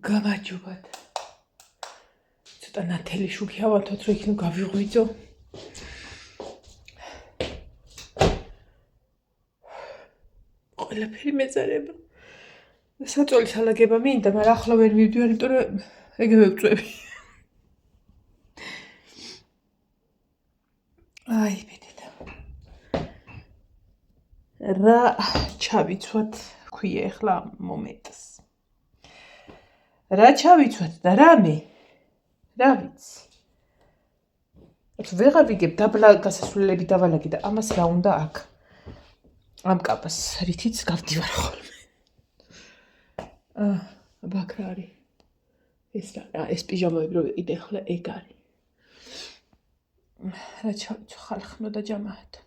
გამარჯობათ. ცოტა ნათელი შუქი ავათოთ, რომ იქნებ გავიღვიძო. ყველაფერი მეწარება. საწოლის ალაგება მინდა, მაგრამ ახლა ვერ მივდივარ, იმიტომ რომ ეგევე ვწვევი. აი, ბედედა. რა ჩავიცვათ, ქვია ახლა მომენტს. რა ჩავიცვათ და რამე? რა ვიცი. ვეღარ ვიგებ დაბლა გასასვლელები დავალაგე და ამას რა უნდა აქ? ამ კაპას რითიც გავდივარ ხოლმე. ბაქ რა არის? ეს პიჟამები რო ვიყიდე ახლა ეგ არის. რა ჩავიცვა ხალხნო და ჯამაათო.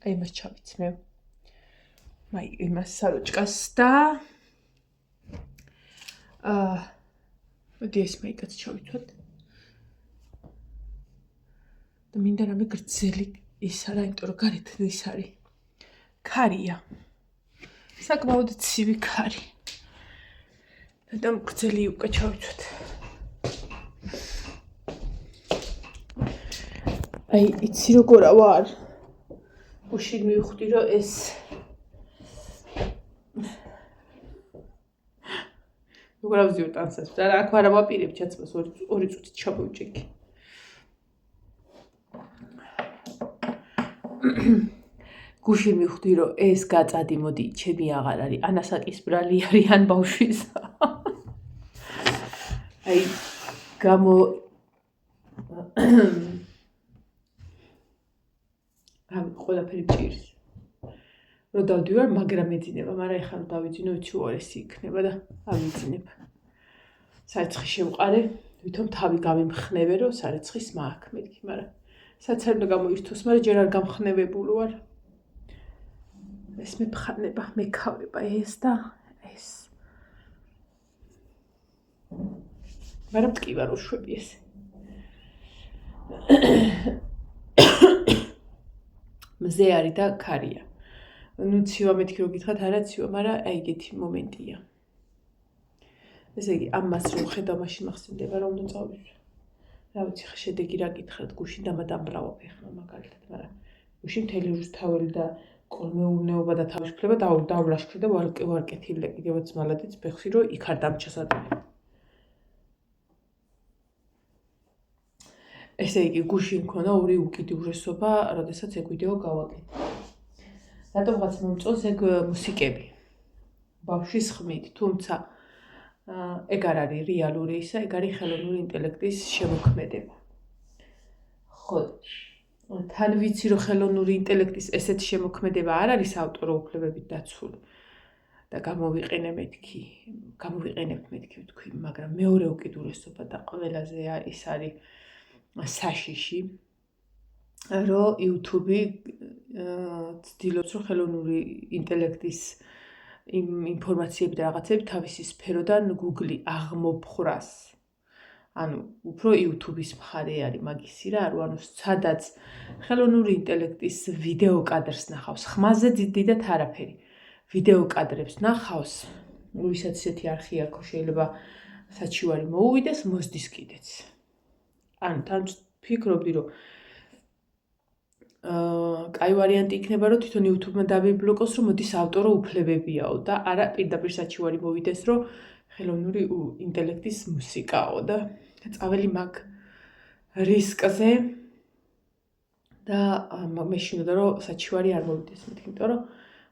აი მას ჩავიცმევ. აი იმას საროჭკას და მოდი ეს მაიკაც ჩავიცვათ. და მინდა რამე გრძელი ის არა, იმიტომ რომ გარეთ ის არის. ქარია. საკმაოდ ცივი ქარი. და გრძელი უკა ჩავიცვათ. აი იცი როგორა ვარ. გუშინ მივხვდი რომ ეს როგორ ავზიო ტანსას. და აქ არ ავაპირებ ჩაცმას 2 წუთით ჩავუჭიქი. გუშინ მივხვდი რომ ეს გაწადი მოდი ჩემი აღარ არის. ანასაკის ბრალი არის ან ბავშვის. აი გამო ყველაფერი ჭირს. რომ დავდივარ, მაგრამ ეძინება, მაგრამ ეხლა დავიძინო, ვიცი უარესი იქნება და ავიძინებ. სარეცხი შევყარე, ვითომ თავი გამემხნევე, რომ სარეცხის მაქვს მეთქი, მაგრამ სადაც არ უნდა გამოირთოს, მაგრამ ჯერ არ გამხნევებული ვარ. ეს მეფხანება, მეკავება ეს და ეს. მაგრამ ტკივა რო შვები ეს. მზე არის და ქარია. ნუ ცივა მეთქი რო გითხრათ, არა ცივა, მაგრამ აი ეგეთი მომენტია. ესე იგი, ამას რომ ხედავ, მაშინ მახსენდება, რომ უნდა წავიდე. რა ვიცი, ხა შედეგი რა გითხრათ, გუშინ დამადამბრავობ ეხლა მაგალითად, მაგრამ გუშინ მთელი რუსთაველი და კოლმეურნეობა და თავისუფლება დავლაშქრე და ვარკეთილე კიდევაც მალადიც ბეხში, რომ იქ არ დამჩასადები. ესე იგი, გუშინ მქონა 2 უკიდურესობა, როდესაც ეგ ვიდეო გავაკეთე. რატომღაც მომწონს ეგ მუსიკები. ბავშვის ხმით, თუმცა ეგ არ არის რეალური ისა, ეგ არის ხელოვნური ინტელექტის შემოქმედება. ხო, თან ვიცი, რომ ხელოვნური ინტელექტის ესეთ შემოქმედება არ არის ავტორო უფლებებით დაცული და გამოვიყენებ მეთქი ვთქვი, მაგრამ მეორე უკიდურესობა და ყველაზე ის არის საშიში, რომ YouTube-ი ცდილობს, რომ ხელოვნური ინტელექტის ინფორმაციები და რაღაცები თავისი სფეროდან Google-ი აღმოფხრას. ანუ უფრო YouTube-ის მხარე არის მაგისი რა, ანუ სადაც ხელოვნური ინტელექტის ვიდეო კადრს ნახავს, ხმაზე დიდად არაფერი. ვიდეო კადრებს ნახავს, ვისაც ესეთი არხი აქვს, შეიძლება საჩივარი მოუვიდეს, მოსდის კიდეც. ანუ თან ფიქრობდი, რომ კაი ვარიანტი იქნება, რომ თვითონ YouTube-მა დავიბლოკოს, რომ მოდის ავტორო უფლებებიაო და არა პირდაპირ საჩივარი მოვიდეს, რომ ხელოვნური ინტელექტის მუსიკაო და წაველი მაგ რისკზე და მეშინოდა, რომ საჩივარი არ მოვიდეს მეთქი, იმიტომ რომ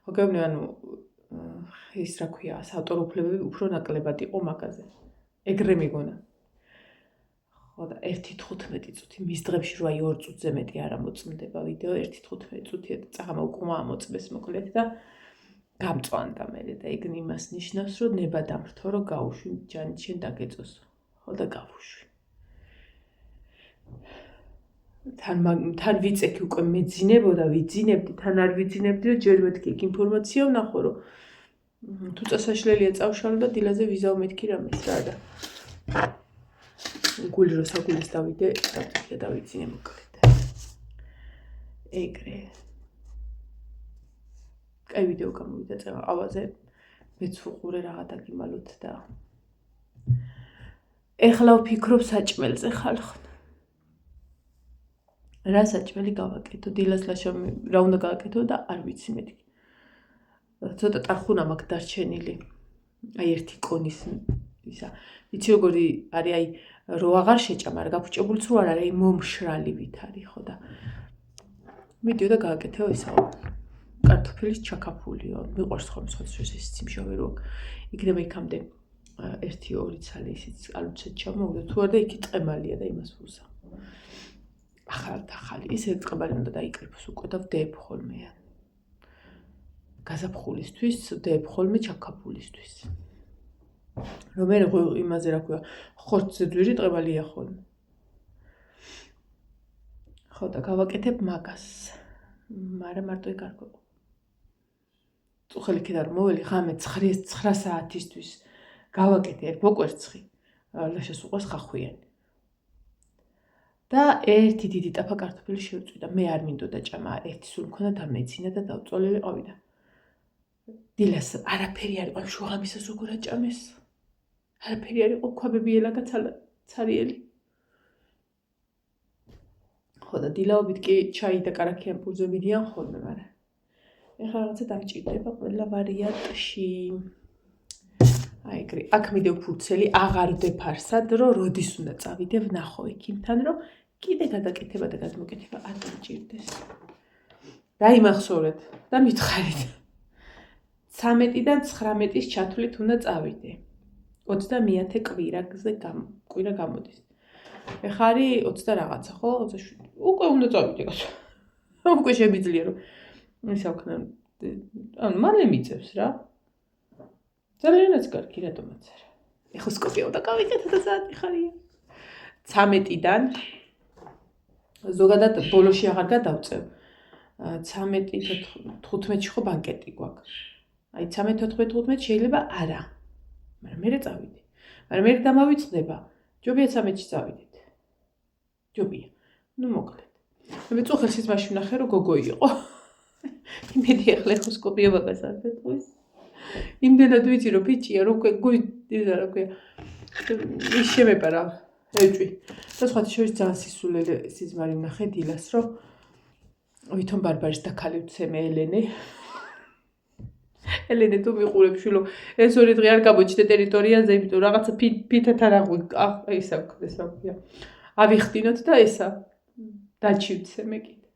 მოგეუბნე, ანუ ის რა ქვია, ავტორო უფლებები უფრო ნაკლებად იყო მაგაზე. ეგრე მეგონა. ხო და 1:15 წუთი მის დღეებში რო აი 2 წუთზე მეტი არ ამოწმდება ვიდეო, 1:15 წუთია და წაღმა უკუმა ამოწმეს მოკლედ და გამწვანდა მე და ეგ იმას ნიშნავს, რომ ნება დამრთო, რომ გაუშვი ჯანი შენ დაგეწოს. ხო და გავუშვი. თან ვიწექი უკვე მეძინებოდა, ვიძინებდი, თან არ ვიძინებდი, რომ ჯერ მეთქი ეგ ინფორმაცია ვნახო, რომ თუ წასაშლელია წავშალო და დილაზე ვიზავ მეთქი რამეს რა და გული რო საგულის დავიდე, დავწიქე და ვიძინე მოკლედ. ეგრე. კაი ვიდეო გამოვიდა წევა ავაზე. მეც უყურე რაღა დაგიმალოთ და ეხლა ვფიქრობ საჭმელზე ხალხ. რა საჭმელი გავაკეთო? დილას ლაშა რა უნდა გავაკეთო და არ ვიცი მეთქი. ცოტა ტარხუნა მაქვს დარჩენილი. აი ერთი კონის ისა. ვიცი როგორი არის აი რო აღარ შეჭამ, არ გაფუჭებულიც რო არ არის, აი მომშრალივით არის ხო და მიდიო და გავაკეთეო ისაო. კარტოფილის ჩაქაფულიო. მიყვარს ხომ სხვათვის ეს სიმშავე რო იქნება იქამდე 1-2 ცალი ისიც ალუცეთ ჩამოვიდა თუ არა და იქი ტყემალია და იმას ვუზა. ახალი ისე ტყემალი უნდა დაიკრიფოს უკვე და ვდებ ხოლმე. გაზაფხულისთვის ვდებ ხოლმე ჩაქაფულისთვის. რომ მე იმაზე რა ქვია, ხორცზე ძვირი ტყემალია ხოლმე. ხო და გავაკეთებ მაგას. მაგრამ მარტო ეგ არ გვეყო. წუხელი კიდე არ მოველი ღამე 9 საათისთვის გავაკეთე ერთ ბოკვერცხი. ლაშას უყვარს ხახვიანი. და ერთი დიდი ტაფა კარტოფილი შევწვი და მე არ მინდოდა ჭამა, ერთი სულ მქონდა დამეცინა და დავწოლილი ყავი და დილას არაფერი არ იყო შუაღამისას როგორ აჭამეს. არაფერი არ იყო, ქვაბები ელაგა ცარიელი. ხო და დილაობით კი ჩაი და კარაქიან პურზე მიდიან ხოლმე, მაგრამ ეხლა რაღაცა დამჭირდება ყველა ვარიანტში. აი ეგრე, აქ მიდევ ფურცელი, აღარ ვდეფარსად, რომ როდის უნდა წავიდე, ვნახო იქიმთან, რომ კიდე გადაკეთება და გადმოკეთება არ დამჭირდეს. დაიმახსოვრეთ და მითხარით. 13-დან 19-ის ჩათვლით უნდა წავიდე. 20-ე კვირა გამოდის. ეხლა არის 20 რაღაცა, ხო? 27. უკვე უნდა წავიდე. უკვე შემიძლია რომ ისა ვქნა. ანუ მალე მიწევს რა. ძალიანაც კარგი, რატომაც არა. ეხოსკოპია უნდა გავიკეთო და საათი ხარია. 13-დან ზოგადად ბოლოში აღარ გადავწევ. 13-15-ში ხო ბანკეტი გვაქვს. აი 13-14-15 შეიძლება არა. მაგრამ მე წავიდე. მაგრამ მე დამავიწყდება. ჯობია 13-ში წავიდეთ. ჯობია. ნუ მოკლედ. მე წუხელს ის მაშინ ვნახე რომ გოგო იყო. იმედი ახლა ეხოსკოპია მაგას არ პეტყვის. იმდენად ვიცი რომ ბიჭია რომ გუიდა რა ქვია. ის შემეპა რა. ეჭვი. და სხვათა შორის ძალიან სისულელე სიზმარი ვნახე დილას რომ ვითომ ბარბარის და ქალი ვცემე ელენე. ელენე თუ მიყურებ შვილო ეს ორი დღე არ გამოჩნდა ტერიტორიაზე, იმიტომ რაღაცა ფითათ არ აღვი ისა ვქდეს რა ქვია. ავიხტინოთ და ესა დაჩი ვცემე კიდე.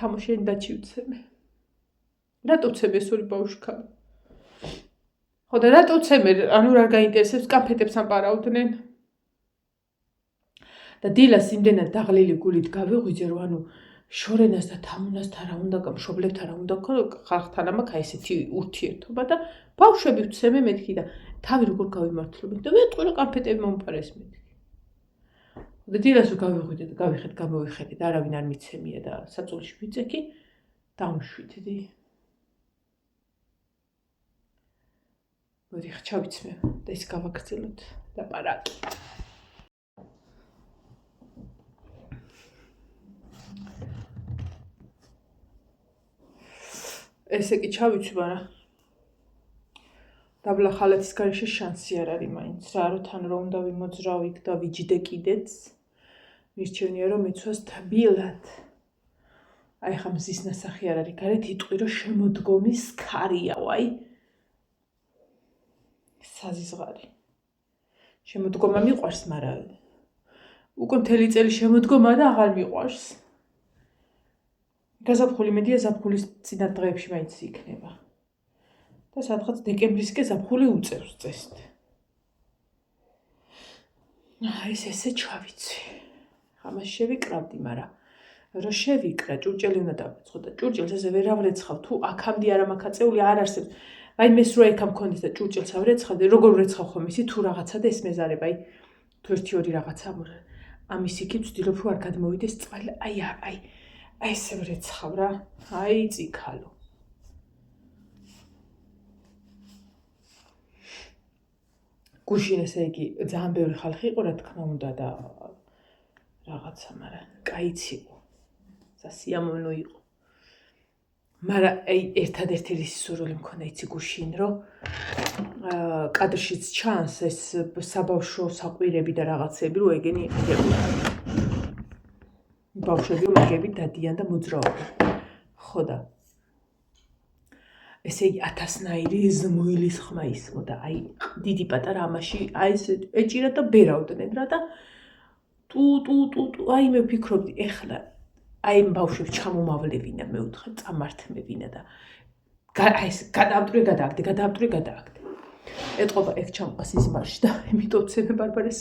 თამოშენი დაჩი ვცემე. რატო ვცემე ეს ორი ბავშვი? ხო და რატო ვცემე? ანუ რა გაინტერესებს კამფეტებს ამპარავდნენ? და დილას იმდენად დაღლილი გულით გავიღვიძე რომ ანუ შორენას და თამუნასთან რა უნდა გამშობლებთან რა უნდა ხალხთან ამაქვს ესეთი ურთიერთობა და ბავშვები ვცემე მეთქი და თავი როგორ გავიმართლობ და მე ყველა კამფეტები მომპარეს მეთქი. და დილას გავიღვიდე და გავიხედ გამოვიხედე და არავინ არ მიცემია და საწოლში ვიწექი დამშვიდდი. მოდი ხჩავიცმე და ის გავაგრძელოთ და პარაკი. ესე კი ჩავიცვი, მაგრამ დაბლა ხალეთის გარეშე შანსი არ არის მაინც რა, რომ თან რომ უნდა ვიმოძრავიქ და ვიჯდე კიდეც. მირჩენია რომ მეცვას თბილად. აი ხა მზის ნასახი არ არის გარეთ, იტყვი რომ შემოდგომის ქარიაო, აი. საზიზღარი. შემოდგომა მიყვარს, მაგრამ უკვე მთელი წელი შემოდგომა და აღარ მიყვარს. გაზაფხული მედია ზაფხულის წინა დღეებში მაინც იქნება. და სადღაც დეკემბრისკენ ზაფხული უწევს წესით. ეს ესე ჩავიცი. ამას შევიკრავდი, მაგრამ რო შევიკრა, ჭურჭელი უნდა დავეცხო და ჭურჭელს ესე ვერ ავრეცხავ, თუ აქამდე არა მაქვს აწეული, არ არსებობს. აი მეს რო ეკა მქონდეს და ჭურჭელს ავრეცხავდი, როგორ ვრეცხავ ხომ ისი თუ რაღაცა და ეს მეზარება, აი თუ 1-2 რაღაცა ამის იქით ვცდილობ რომ არ გადმოვიდეს წყალი, აი ესე ვრეცხავ რა, აი წიქალო. გუშინ ესე იგი ძალიან ბევრი ხალხი იყო რა თქმა უნდა და რაღაცა, მაგრამ კაიც იყო. სასიამოვნო იყო. მაგრამ აი ერთადერთი რეჟისორული მქონდა იცი გუშინ, რომ კადრშიც ჩანს ეს საბავშვო საყვირები და რაღაცები, რომ ეგენი იყიდებოდა. ბავშვები მაგებით დადიან და მოძრაობენ. ხო და ესე იგი 1000-ნაირი ზმუილის ხმა ისმოდა. აი დიდი პატარა ამაში აი ეს ეჭირა და ბერავდნენ რა და ტუ აი მე ვფიქრობდი ეხლა აი ამ ბავშვებს ჩამომავლევინა მე ვთხარ წამართმევინა და აი ეს გადაამტვრე გადააგდე. ეტყობა ეგ ჩამყას ისმარში და იმიტომ ვცემე ბარბარეს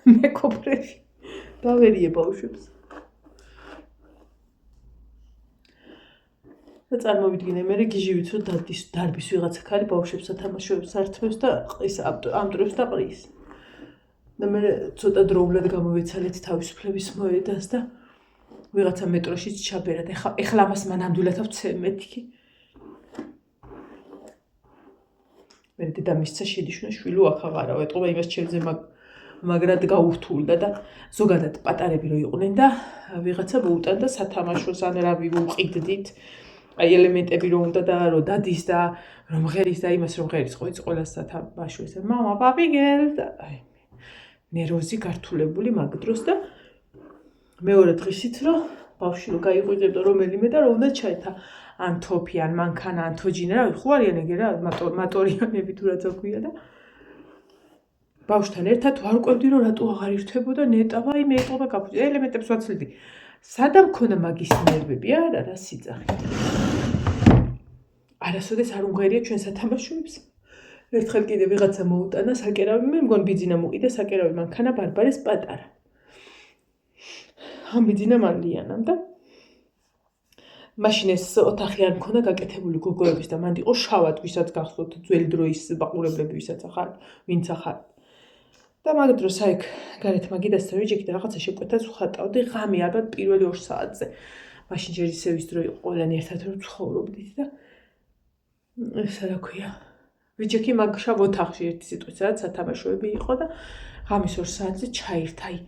მეკობრები დავერიე ბავშვებს. და წარმოვიდგინე მე გიჟივით რომ დარბის ვიღაცა ქალი ბავშვებს ათამაშოებს ართმევს და ის ამტრევს და ყრის. და მე ცოტა დროულად გამოვეცალეთ თავისუფლების მოედანს და ვიღაცა მეტროშიც ჩაბერა და ეხლა ამას მანამდვილად ვცემ მეთქი. მე დედამისცა შედიშნა შვილო აქ აღარავ ეტყობა იმას ჩემზე მაგრად გაურთულდა და ზოგადად პატარები რო იყვნენ და ვიღაცა მოუტანდა სათამაშოს ან რავი უყიდდით აი ელემენტები რო უნდა და რო დადის და რომ ღერის და იმას რომ ღერის ყოიც ყოველას სათამაშო ესე მამა პაპიგელ და აი ნერვოზი გართულებული მაგ დროს და მეორე დღისით რომ ბავშვი რო გაიყვიძებდა რომელიმე და რო უნდა ჩაეთა ან თოფი ან მანქანა ან თოჯინა რავი ხო არიან ეგ რა მატორიანები თუ რაც აქვია და ბავშვთან ერთად ვარ ყვევდი რომ რატო აღარ ირთვებოდა ნეტავა აი მე ეტყობა გაფუძე ელემენტებს ვაცლიდი სადა მქონდა მაგის ნერვები არა რა სიძახი არასოდეს არ უმღერია ჩვენ სათამაშოებს ერთხელ კიდე ვიღაცა მოუტანა საკერავი მე მგონი ბიძინა მოყიდა საკერავი მანქანა ბარბარეს პატარა ამ ბიძინა მან ლიანამ და მაშინ ეს ოთახი არ მქონდა გაკეთებული გოგოების და მანდ იყო შავად ვისაც გახსოვთ ძველი დროის ბაყურებლები ვისაც ახალ ვინც ახალ და მაგ დროს აი გარეთ მაგიდასთან ვიჯექი და რაღაცა შეკვეთას ვხატავდი ღამე ალბათ პირველი 2 საათზე მაშინ ჯერ ისევის დრო იყო ყველანი ერთად რომ ცხოვრობდით და ესა რა ქვია ვიჯექი მაგ შავ ოთახში ერთი სიტყვით სადაც სათამაშოები იყო და ღამის 2 საათზე ჩაირთა აი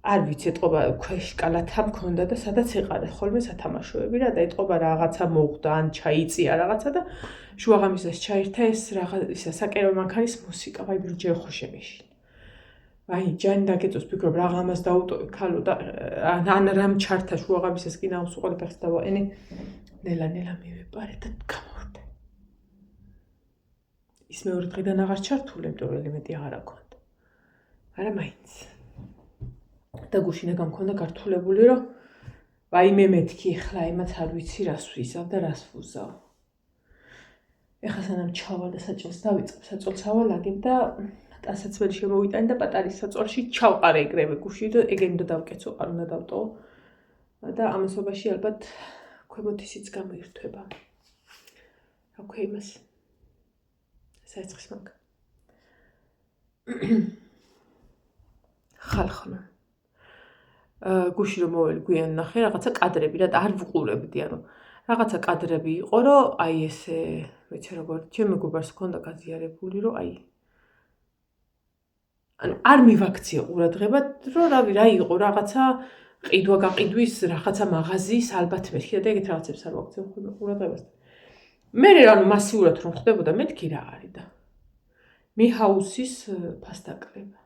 არ ვიცი ეტყობა ქვეშ კალათა მქონდა და სადაც ეყარა ხოლმე სათამაშოები რა და ეტყობა რაღაცა მოხდა ან ჩაიწია რაღაცა და შუაღამისას ჩაირთა ეს რაღაცა საკერავი მანქანის მუსიკა ვაი ჯერ ხო შემეშინა აი ჯანი დაგეწოს ფიქრობ რა ამას დაუტოვე ქალო და ან რამ ჩართა შუაღამისას კი ნავს უყოლე ფეხს დავაყენე ნელა მივეპარე და გამოვრდე ის მეორე დღიდან აღარ ჩართული იმიტომ რომ ელემენტი აღარ აქვს არა მაინც და გუშინა გამქონდა გართულებული რომ ვაი მე მეთქი ახლა იმათ არ ვიცი რას ვიზავ და რას ვუზავ ეხლა სანამ ჩავალ და საჭილს დავიწყებ საწოლს ავალაგებ და ტანსაცმელი შემოვიტანი და პატარის საწოლში ჩავყარე ეგრევე გუში და ეგენი უნდა დავკეცო არ უნდა დავტოვო და ამასობაში ალბათ ქვემოთ ისიც გამოირთვება რა ქვია იმას საერცხის მაგ ხალხნა გუში რომ მოველი გვიან ნახე რაღაცა კადრები რა და არ ვყურებდი ანუ რაღაცა კადრები იყო რომ აი ესე მეც როგორ ჩემ მეგობარს ჰქონდა გაზიარებული რომ აი ანუ არ მივაქციე ყურადღებად რომ რავი რა იყო რაღაცა ყიდვა გაყიდვის რაღაცა მაღაზიის ალბათ მეთქი და ეგეთ რაღაცებს არ ვაქციე ყურადღებას მე ანუ მასიურად რომ ხდებოდა მეთქი რა არის და მიჰაუსის ფასდაკლება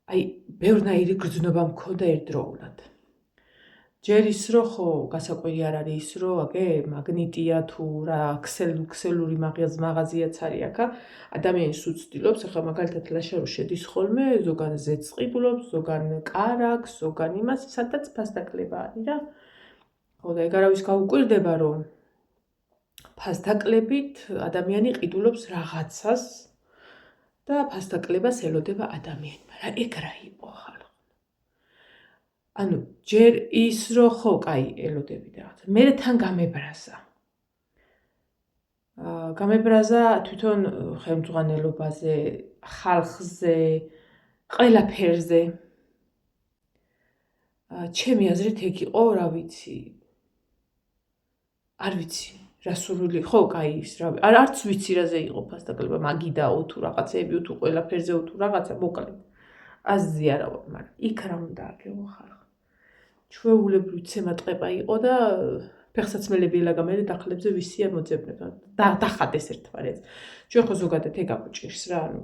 აი ბევრნაირი გრძნობა მქონდა ერთდროულად ჯერ ის რომ ხო გასაკვირი არ არის ის რომ აგე მაგნიტია თუ რა ქსელური მაღაზიაც არის აქა ადამიანის უცდილობს ახლა მაგალითად ლაშარო შედის ხოლმე ზოგან ზეც ყიდულობს ზოგან კარაკს ზოგან იმას სადაც ფასდაკლება არის რა ხო და ეგ არავის გაუკვირდება რომ ფასდაკლებით ადამიანი ყიდულობს რაღაცას და ფასდაკლებას ელოდება ადამიანი მაგრამ ეგ რა იყო ხალხო ანუ ჯერ ის რომ ხო კაი ელოდები და რაღაცა მე თან გამებრაზა თვითონ ხელმძღვანელობაზე ხალხზე ყველაფერზე ჩემი აზრით ეგ იყო რა ვიცი არ ვიცი რასურვილი ხო კაი ის რა არც ვიცი რაზე იყო ფასდაკლება მაგიდაო თუ რაღაცეებიო თუ ყველაფერზეო თუ რაღაცა მოკლედ აზიარავ მაგრამ იქ რა უნდა აგეო ხალხო ჩვეულებრივი ცემატყება იყო და ფეხსაცმელები ელაგამერე დახლებზე ვისი არ მოძებნება. დახადეს ერთმანეთს. ჩვენ ხო ზოგადად ეგ აგვჭირს რა, ანუ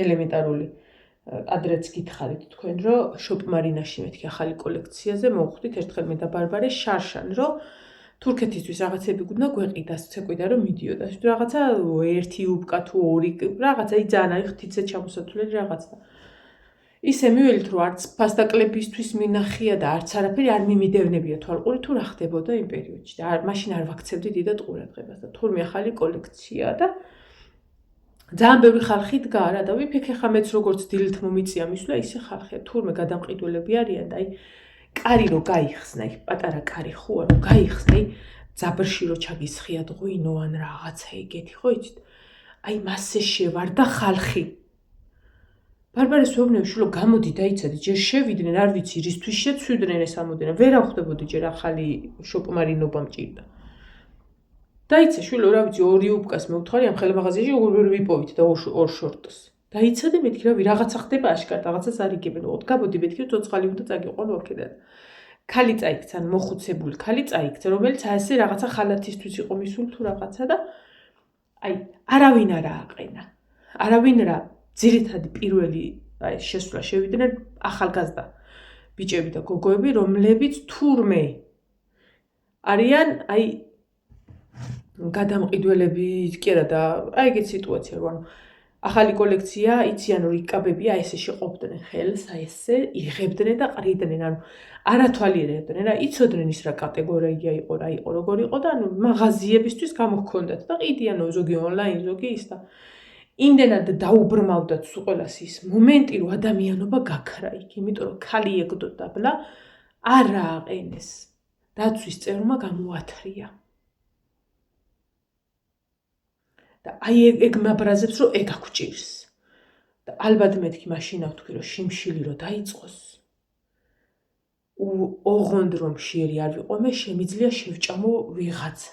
ელემენტარული ადრეც გითხარით თქვენ, რომ შოპ მარინაში მეთქი ახალი კოლექციაზე მოვხვდით ერთხელ მე და ბარბარე შარშან, რომ თურქეთისთვის რაღაცები გუნდა გვეყიდას, ცეკვიდა რომ მიდიოდა. რაღაცა ერთი უბკა თუ ორი, რაღაცა ძალიან აი ხთიცე ჩამოსათვლელი რაღაცა. ისე მიველით რომ არც ფასტაკლებისთვის მინახია და არც არაფერი არ მიმიდევნებია თვალყური თუ რა ხდებოდა იმ პერიოდში და მაშინ არ ვაქცევდი დიდად ყურადღებას და თურმე ახალი კოლექციაა და ძალიან ბევრი ხალხი დგა რა და ვიფიქრე ხა მეც როგორც დილით მომიწია მისვლა ისე ხალხია თურმე გადამყიდველები არიან და აი კარი რო გაიხსნა იქ პატარა კარი ხოა რო გაიხსნა ძაბრში რო ჩაგისხიათ ღვინო ან რაღაცა ეგეთი ხო იცით აი მასე შევარდა ხალხი ბარბარეს ვეუბნები შვილო გამოდი დაიცადე ჯერ შევიდნენ არ ვიცი რისთვის შეცვიდნენ ეს ამოდენა ვერ ავხდებოდი ჯერ ახალი შოპმარინობა მჭირდა დაიცე შვილო რა ვიცი ორი უბკას მევთხარი ამ ხელმაღაზიაში ვერ ვიპოვით და ორ შორტს დაიცადე მეთქი რა რაღაცა ხდება აშკარად რაღაცას არიგებენ გამოდი მეთქი ცოცხალი უნდა წაგიყვან ორქედან ქალი წაიქცა ან მოხუცებული ქალი წაიქცა რომელიც ასე რაღაცა ხალათისთვის იყო მისული თუ რაღაცა და აი არავინ არ ააყენა არავინ რა ძირითადი პირველი აი შესვლა შევიდნენ ახალგაზრდა ბიჭები და გოგოები რომლებიც თურმე არიან აი გადამყიდველები კი არა და აი ეგეთ სიტუაცია რომ ანუ ახალი კოლექცია იციან რომ იკაბებია ესე შეყოფდნენ ხელს აი ესე იღებდნენ და ყრიდნენ ანუ არათვალიერებდნენ რა იცოდნენ ის რა კატეგორია იყო რა იყო როგორ იყო და ანუ მაღაზიებისთვის გამოჰქონდათ და ყიდიან ზოგი ონლაინ ზოგი ის და იმდენად დაუბრმავდათ ყველას ის მომენტი რომ ადამიანობა გაქრა იქ იმიტომ რომ ქალი ეკდოდა ბლა არ ააყენეს დაცვის წერმა გამოათრია და აი ეგ მაბრაზებს რომ ეგ აგვჭირს და ალბათ მეთქი მაშინ ავთქვი რომ შიმშილი რომ დაიწყოს ოღონდ რომ შეერი არ ვიყო მე შემიძლია შევჭამო ვიღაცა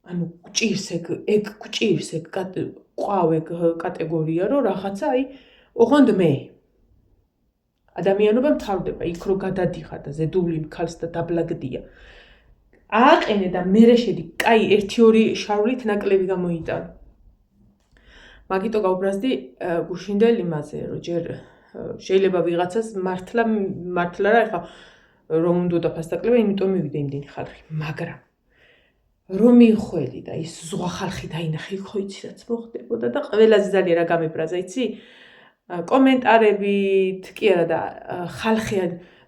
ანუ გჭირს ეგ გჭირს ეგ ყავ ეგ კატეგორია რომ რაღაცა აი ოღონდ მე ადამიანობა მთავრდება იქ რომ გადადიხარ და ზედული ქალს და დაბლაგდია ააყენე და მერე შედი კაი 1-2 შარვლით ნაკლები გამოიტან მაგიტო გავუბრაზდი გუშინდელ იმაზე რომ ჯერ შეიძლება ვიღაცას მართლა რა ეხა რომ უნდა ფასტაკლება იმიტომ მივიდა იმდენი ხალხი მაგრამ რომ მიხველი და ის ზღვა ხალხი დაინახე ხო იცი რაც მოხდებოდა და ყველაზე ძალიან რა გამებრაზა იცი კომენტარებით კი არა და ხალხი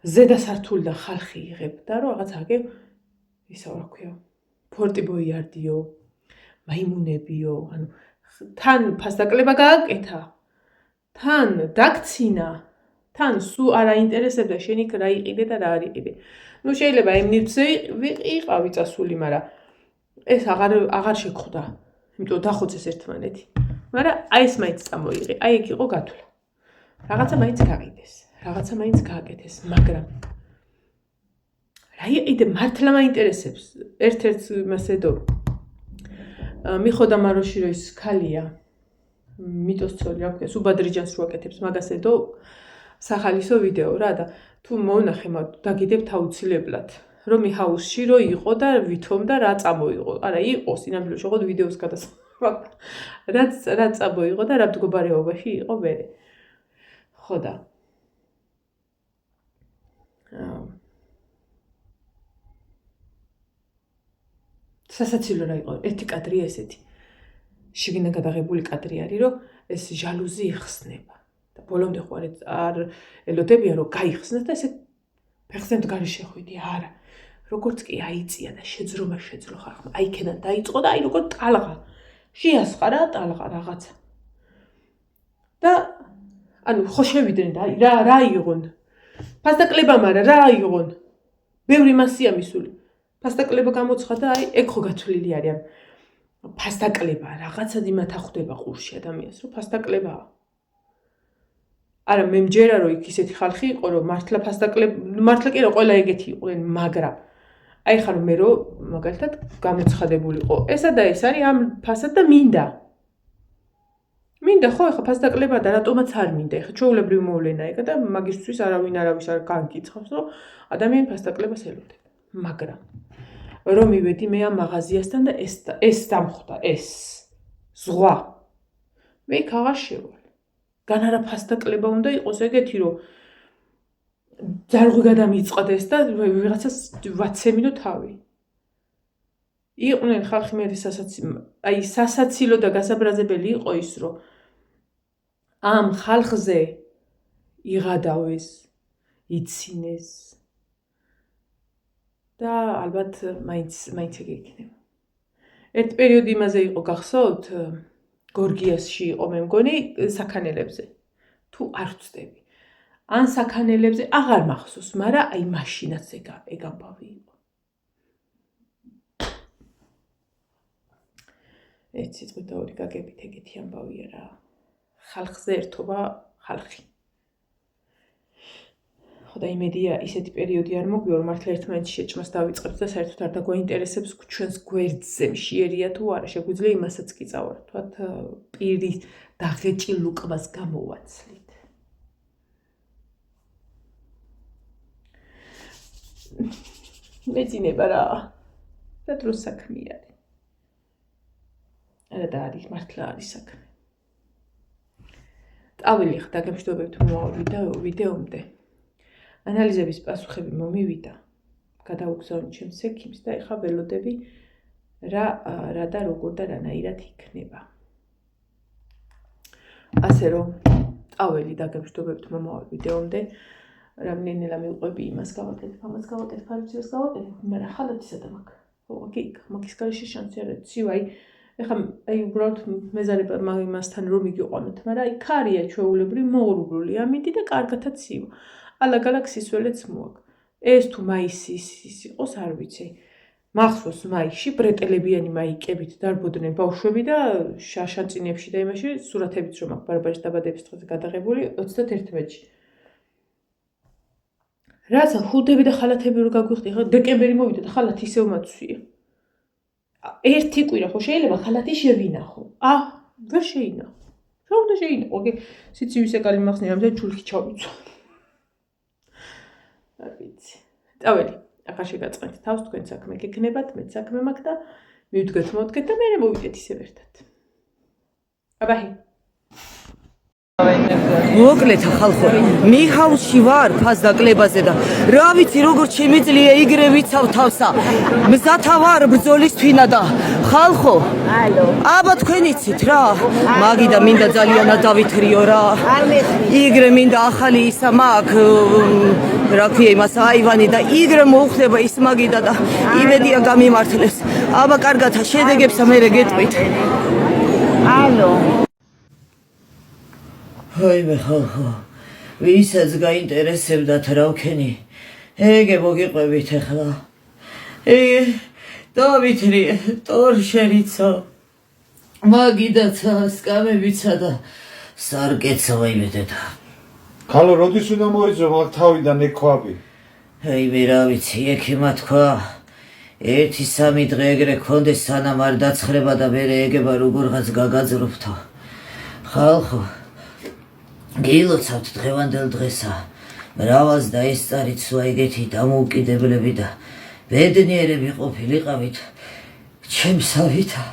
ზედა სართულიდან ხალხი იღებდა რომ რაღაც აგე ისა რა ქვია ფორტი ბოიარდიო მაიმუნებიო ანუ თან ფასტაკლება გააკეთა თან დაქცინა თან სულ არ აინტერესებდა შენ იქ რა იყიდე და რა არ იყიდე ნუ შეიძლება იმ ნივთზე იყავი წასული მაგრამ ეს აღარ შეგხვდა იმიტომ დახოცეს ერთმანეთი მაგრამ აი ეს მაინც წამოიღე აი ეგ იყო გათვლა რაღაცა მაინც გაყიდეს რაღაცა მაინც გააკეთეს მაგრამ რა იყიდე მართლა მაინტერესებს ერთ-ერთ მასედო მიხოდა მაროში რომ ის ქალია მიტოსწორი რა ქვია სუბადრიჯანს რო აკეთებს მაგასედო სახალისო ვიდეო რა და თუ მონახე მაგ დაგიდებ თავუცილებლად რომ ჰაუსში რო იყო და ვითომ და რა წამოიღო არა იყო სინამდვილეში ოღონდ ვიდეოს გადასხმა რა წამოიღო და რა მდგომარეობაში იყო მე ხო და სასაცილო რა იყო ერთი კადრი ესეთი შიგნიდან გადაღებული კადრი არის რომ ეს ჟალუზი იხსნება და ბოლომდე ხო არ ელოდებიან რომ გაიხსნას და ესე ფეხზე მდგარი შეხვიდი არა როგორც კი აიწია და შეძრო ხალხმა აი იქიდან დაიწყო და აი როგორ ტალღა შეასხა რა ტალღა რაღაცა და ანუ ხო შევიდნენ და რა აიღონ ფასტაკლება მაგრამ რა აიღონ ბევრი მასია მისული ფასტაკლება გამოცხა და აი ეგ ხო გათვლილი არის ფასტაკლება რაღაცა იმათ ახდება ყურში ადამიანს რომ ფასტაკლებაა არა მე მჯერა რომ იქ ისეთი ხალხი იყო რომ მართლა ფასტაკლება მართლა კი რა ყველა ეგეთი იყვნენ მაგრამ აი ხარ მე რომ მაგალითად გამოცხადებულიყო ესა და ეს არის ამ ფასად და მინდა მინდა ხო ეხა ფასდაკლება და რატომაც არ მინდა ეხა ჩვეულებრივი მოვლენა ეკა და მაგისთვის არავინ არავის არ განგიცხავს რომ ადამიანი ფასდაკლებას ელოდება მაგრამ რომ მივედი მე ამ მაღაზიასთან და ეს დამხვდა ეს ზღვა მე იქ აღარ შევალ გან არა ფასდაკლება უნდა იყოს ეგეთი რომ ძარღვი გადამიწყდეს და ვიღაცას ვაცემინო თავი იყვნენ ხალხი მე სასაცილო და გასაბრაზებელი იყო ის რომ ამ ხალხზე იღადავეს იცინეს და ალბათ მაინც ეგ იქნება ერთ პერიოდი იმაზე იყო გახსოვთ გორგიასში იყო მე მგონი საქანელებზე თუ არ ვწდები ან საქანელებზე აღარ მახსოვს მაგრამ აი მაშინაც ეგ ამბავი იყო ერთ სიტყვით და ორი გაგებით ეგეთი ამბავია რა ხალხზე ერთობა ხალხი ხო და იმედია ისეთი პერიოდი არ მოგვიო რომ მართლა ერთმანეთს შეჭმას დავიწყებთ და საერთოდ არ დაგვაინტერესებს ჩვენს გვერდზე მშიერია თუ არა შეგვიძლია იმასაც კი წავართვათ პირის დაღეჭილ ლუკმას გამოვაცლით მეძინება რა დროს საქმე არის არა და არის მართლა არის საქმე წავილი ხა დაგემშვიდობებთ მომავალ ვიდეომდე ანალიზების პასუხები მომივიდა გადავუგზავნით ჩემს ექიმს და ეხა ველოდები რა და როგორ და რანაირად იქნება ასე რომ წაველი დაგემშვიდობებთ მომავალ ვიდეომდე რამდენილა მივყვები იმას გავაკეთებ ამას გავაკეთებ ფარციას გავაკეთებ მაგრამ ხალათი სადა მაქვს ხო მაგის გარეშე შანსი არ არის ცივ ეხლა უბრალოდ მეზარება იმასთან რომ მიგიყვანოთ მაგრამ აი ქარია ჩვეულებრივ მოღრუბლული ამინდი და კარგათაც ცივა ალაგ-ალაგ სისველეც მოაქვს ეს თუ მაისის იყოს არ ვიცი მახსოვს მაისში ბრეტელებიანი მაიკებით დარბოდნენ ბავშვები და შაშანწინებში და იმაში სურათებიც რომ აქვს ბარბარის დაბადების დღეზე გადაღებული 31-ში რაცა ხუდები და ხალათები რო გაგვიხდი ხა დეკემბერი მოვიდა და ხალათი ისევ მაცვია ერთი კვირა ხო შეიძლება ხალათი შევინახო ვერ შეინახო რა უნდა შეინახო სიცივის ეკალი მახსნია რამდენი ჩულქი ჩავიცვა არ ვიცი წაველი ახლა შეგაწყენთ თავს თქვენ საქმე გექნებათ მეც საქმე მაქვს და მივდგეთ მოვდგეთ და მე მოვიდეთ ისევ ერთად აბაჰი მოკლედ ხალხო მიხაუსში ვარ ფასდაკლებაზე და რა ვიცი როგორც შემიძლია იგრე ვიცავ თავსა მზათა ვარ ბრძოლის თვინა და ხალხო აბა თქვენ იცით რა მაგიდა მინდა ძალიანად დავითრიო რა იგრე მინდა ახალი ისა მაქვს რა ქვია იმას აივანი და იგრე მოუხდება ის მაგიდა და იმედია გამიმართლებს აბა კარგათა შედეგებსა მერე გეტყვით Ой, ხალხო, ვისაც გაინტერესებდათ რა ვქენი, ეგე მოგიყვებით ახლა. დავითრიე, ტორშერიცა, მაგიდაცა, სკამებიცა და სარკეცა ვაიმედედა. ხალო, როდის უნდა მოიძო მაგ თავიდან ექვაბი? მე რა ვიცი, ექიმა თქვა. 1-3 დღე ეგრე კონდეს სანამ არ დაცხრება და მე ეგება როგორღაც გაგაძრუფთო. ხალხო გილოცავთ დღევანდელ დღესა მრავალს დაესწარიცვა ეგეთი დამოუკიდებლები და ბედნიერები ყოფილიყავით ჩემსავითა